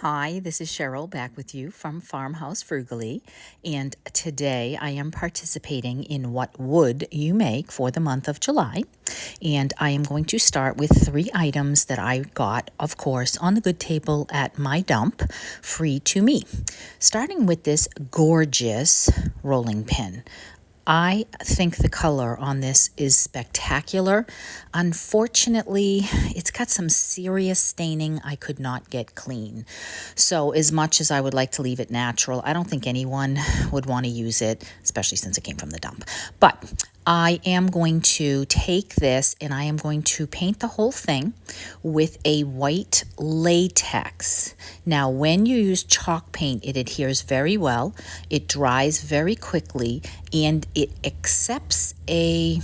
Hi, this is Cheryl back with you from Farmhouse Frugally, and today I am participating in What Would You Make for the month of July, and I am going to start with 3 items that I got, of course, on the good table at my dump, free to me. Starting with this gorgeous rolling pin. I think the color on this is spectacular. Unfortunately, it's got some serious staining I could not get clean. So as much as I would like to leave it natural, I don't think anyone would want to use it, especially since it came from the dump. But I am going to take this and I am going to paint the whole thing with a white latex. Now, when you use chalk paint, it adheres very well, it dries very quickly, and it accepts a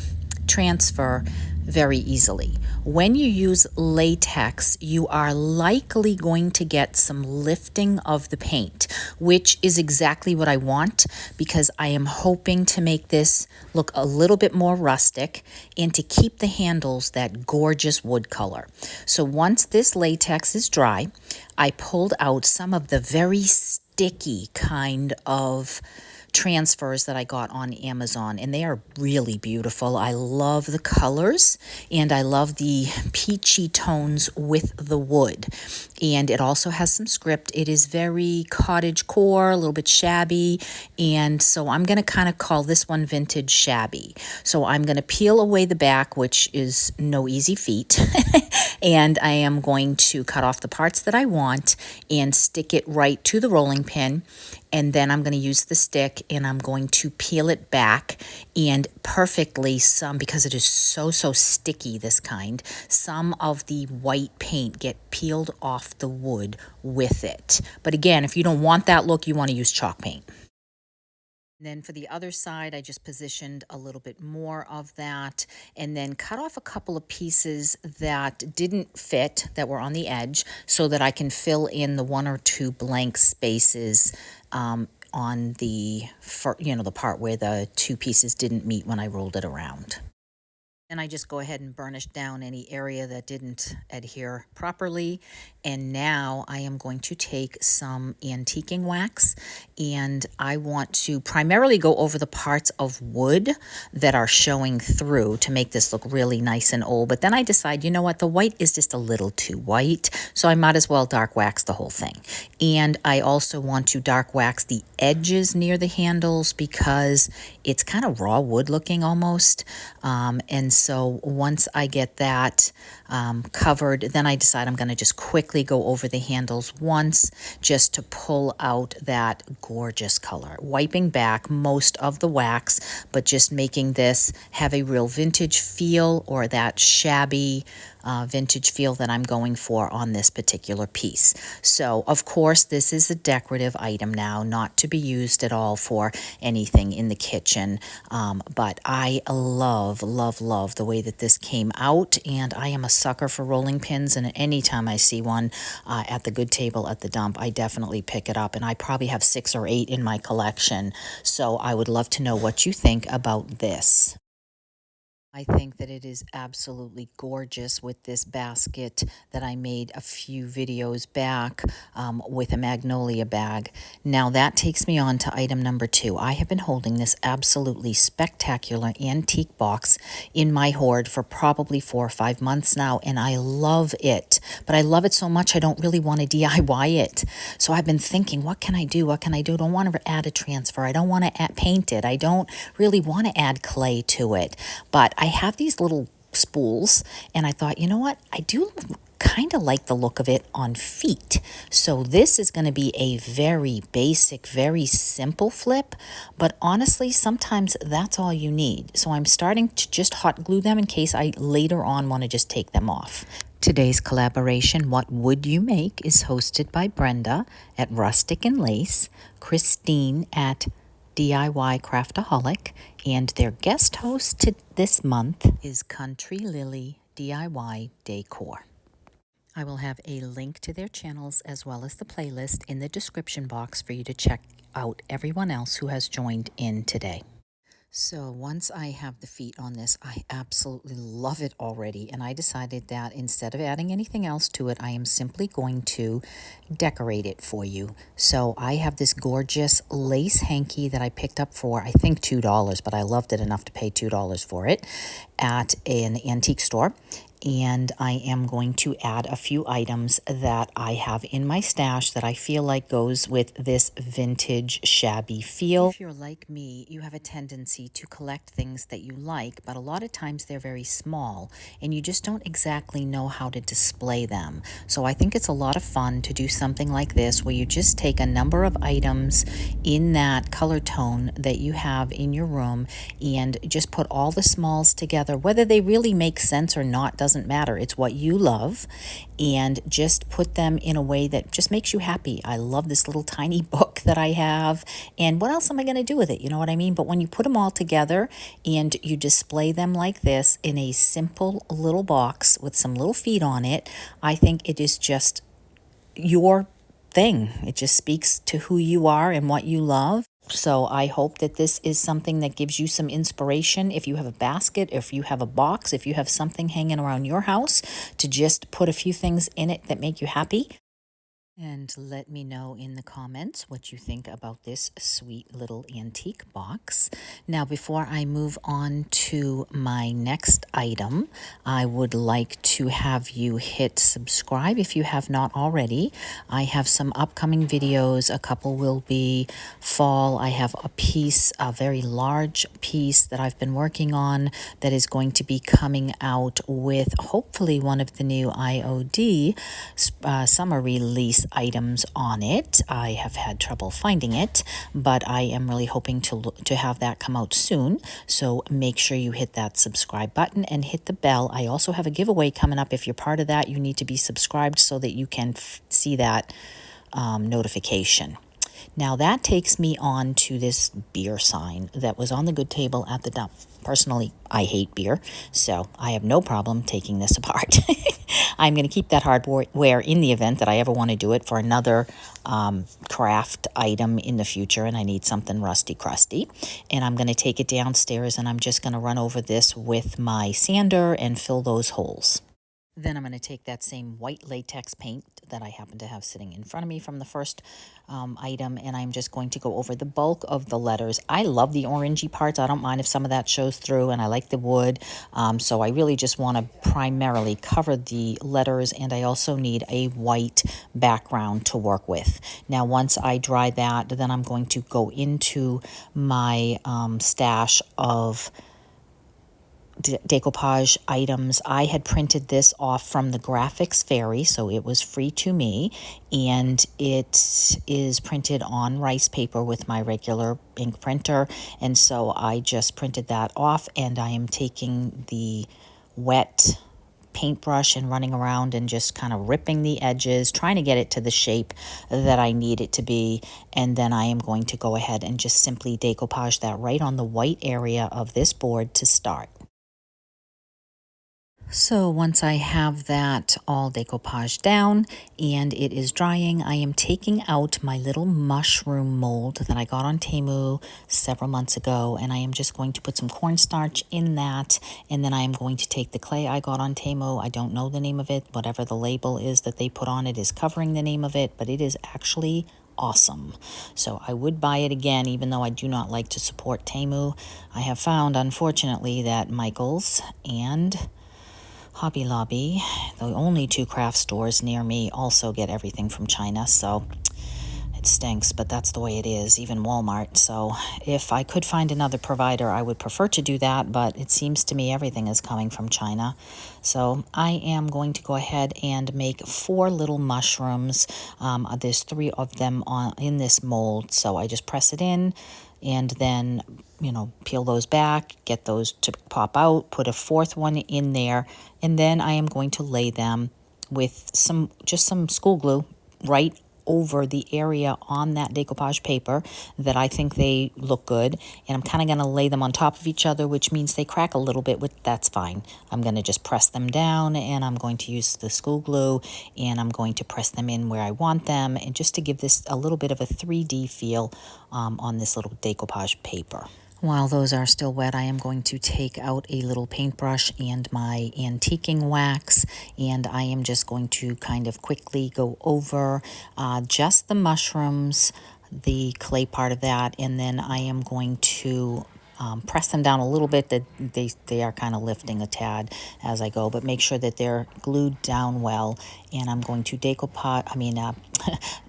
transfer very easily. When you use latex, you are likely going to get some lifting of the paint, which is exactly what I want because I am hoping to make this look a little bit more rustic and to keep the handles that gorgeous wood color. So once this latex is dry, I pulled out some of the very sticky kind of transfers that I got on Amazon, and they are really beautiful. I love the colors and I love the peachy tones with the wood. And it also has some script. It is very cottage core, a little bit shabby, and so I'm going to kind of call this one vintage shabby. So I'm going to peel away the back, which is no easy feat. And I am going to cut off the parts that I want and stick it right to the rolling pin. And then I'm going to use the stick and I'm going to peel it back, and perfectly because it is so sticky, this kind, some of the white paint get peeled off the wood with it. But again, if you don't want that look, you want to use chalk paint. Then for the other side, I just positioned a little bit more of that and then cut off a couple of pieces that didn't fit, that were on the edge, so that I can fill in the 1 or 2 blank spaces on the part where the 2 pieces didn't meet when I rolled it around. And I just go ahead and burnish down any area that didn't adhere properly. And now I am going to take some antiquing wax, and I want to primarily go over the parts of wood that are showing through to make this look really nice and old. But then I decide, you know what, the white is just a little too white, so I might as well dark wax the whole thing. And I also want to dark wax the edges near the handles because it's kind of raw wood looking almost. And so once I get that covered, then I decide I'm going to just quickly go over the handles once just to pull out that gorgeous color, wiping back most of the wax, but just making this have a real vintage feel, or that shabby vintage feel that I'm going for on this particular piece. So of course this is a decorative item now, not to be used at all for anything in the kitchen, but I love the way that this came out, and I am a sucker for rolling pins, and anytime I see one at the good table at the dump, I definitely pick it up, and I probably have 6 or 8 in my collection. So I would love to know what you think about this. I think that it is absolutely gorgeous with this basket that I made a few videos back with a magnolia bag. Now that takes me on to item number 2. I have been holding this absolutely spectacular antique box in my hoard for probably 4 or 5 months now, and I love it. But I love it so much I don't really want to DIY it. So I've been thinking, what can I do? What can I do? I don't want to add a transfer. I don't want to paint it. I don't really want to add clay to it. But I have these little spools, and I thought, you know what? I do kind of like the look of it on feet. So this is going to be a very basic, very simple flip, but honestly, sometimes that's all you need. So I'm starting to just hot glue them in case I later on want to just take them off. Today's collaboration, What Would You Make, is hosted by Brenda at Rustic and Lace, Christine at DIY Craftaholic, and their guest host this month is Country Lily DIY Decor. I will have a link to their channels as well as the playlist in the description box for you to check out everyone else who has joined in today. So once I have the feet on this, I absolutely love it already. And I decided that instead of adding anything else to it, I am simply going to decorate it for you. So I have this gorgeous lace hanky that I picked up for, I think, $2, but I loved it enough to pay $2 for it at an antique store. And I am going to add a few items that I have in my stash that I feel like goes with this vintage shabby feel. If you're like me, you have a tendency to collect things that you like, but a lot of times they're very small and you just don't exactly know how to display them. So I think it's a lot of fun to do something like this where you just take a number of items in that color tone that you have in your room and just put all the smalls together. Whether they really make sense or not doesn't matter. It's what you love, and just put them in a way that just makes you happy. I love this little tiny book that I have, and what else am I going to do with it? You know what I mean? But when you put them all together and you display them like this in a simple little box with some little feet on it, I think it is just your thing. It just speaks to who you are and what you love. So I hope that this is something that gives you some inspiration. If you have a basket, if you have a box, if you have something hanging around your house, to just put a few things in it that make you happy. And let me know in the comments what you think about this sweet little antique box. Now, before I move on to my next item, I would like to have you hit subscribe if you have not already. I have some upcoming videos. A couple will be fall. I have a piece, a very large piece that I've been working on that is going to be coming out with hopefully one of the new IOD summer release items on it. I have had trouble finding it, but I am really hoping to have that come out soon. So make sure you hit that subscribe button and hit the bell. I also have a giveaway coming up. If you're part of that, you need to be subscribed so that you can see that notification. Now that takes me on to this beer sign that was on the good table at the dump. Personally, I hate beer, so I have no problem taking this apart. I'm going to keep that hardware in the event that I ever want to do it for another craft item in the future, and I need something rusty crusty. And I'm going to take it downstairs, and I'm just going to run over this with my sander and fill those holes. Then I'm going to take that same white latex paint that I happen to have sitting in front of me from the first item, and I'm just going to go over the bulk of the letters. I love the orangey parts. I don't mind if some of that shows through, and I like the wood. So I really just want to primarily cover the letters, and I also need a white background to work with. Now, once I dry that, then I'm going to go into my stash of decoupage items. I had printed this off from the Graphics Fairy, so it was free to me, and it is printed on rice paper with my regular ink printer, and so I just printed that off, and I am taking the wet paintbrush and running around and just kind of ripping the edges, trying to get it to the shape that I need it to be, and then I am going to go ahead and just simply decoupage that right on the white area of this board to start. So once I have that all decoupaged down and it is drying, I am taking out my little mushroom mold that I got on Temu several months ago, and I am just going to put some cornstarch in that, and then I am going to take the clay I got on Temu. I don't know the name of it. Whatever the label is that they put on it is covering the name of it, but it is actually awesome. So I would buy it again, even though I do not like to support Temu. I have found, unfortunately, that Michael's and Hobby Lobby, the only two craft stores near me, also get everything from China, so it stinks, but that's the way it is, even Walmart. So if I could find another provider, I would prefer to do that, but it seems to me everything is coming from China. So I am going to go ahead and make 4 little mushrooms. There's 3 of them in this mold, so I just press it in, and then, peel those back, get those to pop out, put a 4th one in there, and then I am going to lay them with some school glue right over the area on that decoupage paper that I think they look good, and I'm kind of going to lay them on top of each other, which means they crack a little bit, but that's fine. I'm going to just press them down, and I'm going to use the school glue, and I'm going to press them in where I want them, and just to give this a little bit of a 3D feel on this little decoupage paper. While those are still wet, I am going to take out a little paintbrush and my antiquing wax, and I am just going to kind of quickly go over just the mushrooms, the clay part of that, and then I am going to press them down a little bit. That they are kind of lifting a tad as I go, but make sure that they're glued down well. And I'm going to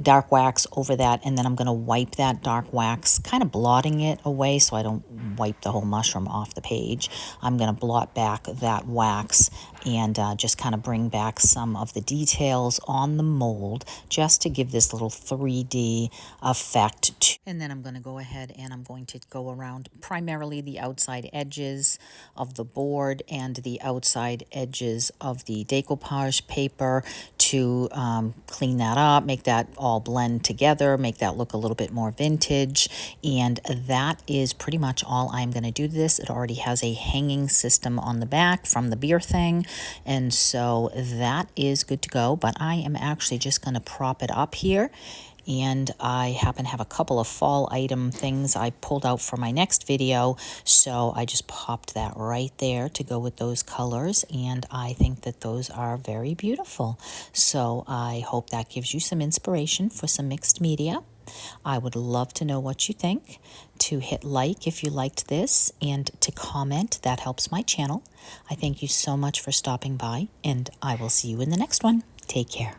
dark wax over that, and then I'm going to wipe that dark wax, kind of blotting it away so I don't wipe the whole mushroom off the page. I'm going to blot back that wax and just kind of bring back some of the details on the mold just to give this little 3D effect. And then I'm going to go ahead and I'm going to go around primarily the outside edges of the board and the outside edges of the decoupage paper to clean that up, make that all blend together, make that look a little bit more vintage. And that is pretty much all I'm going to do to this. It already has a hanging system on the back from the beer thing, and so that is good to go. But I am actually just going to prop it up here. And I happen to have a couple of fall item things I pulled out for my next video, so I just popped that right there to go with those colors, and I think that those are very beautiful. So I hope that gives you some inspiration for some mixed media. I would love to know what you think, to hit like if you liked this, and to comment. That helps my channel. I thank you so much for stopping by, and I will see you in the next one. Take care.